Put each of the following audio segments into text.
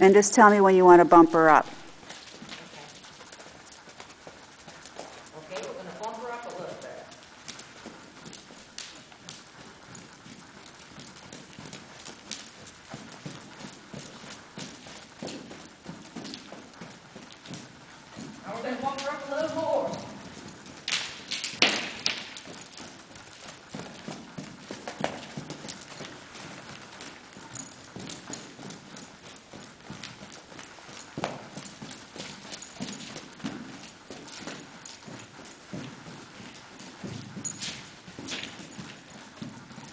And just tell me when you want to bump her up. Okay, we're going to bump her up a little bit. Now we're going to bump her up a little more.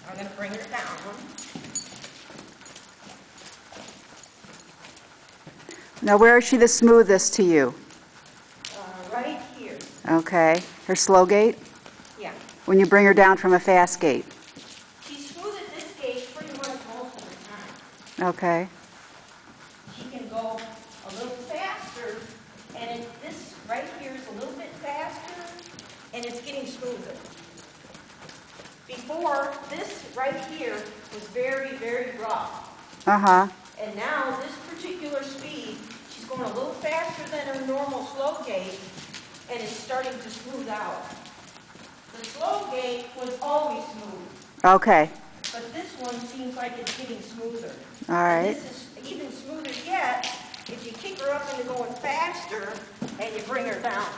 I'm going to bring her down. Now, where is she the smoothest to you? Right here. Okay. Her slow gait? Yeah. When you bring her down from a fast gait? She's smooth at this gait pretty much most of the time. Okay. She can go a little faster, and this right here is a little bit faster, and it's getting smoother. Before, this right here was very, very rough. Uh-huh. And now, this particular speed, she's going a little faster than her normal slow gait, and it's starting to smooth out. The slow gait was always smooth. Okay. But this one seems like it's getting smoother. All right. And this is even smoother yet if you kick her up into going faster and you bring her down.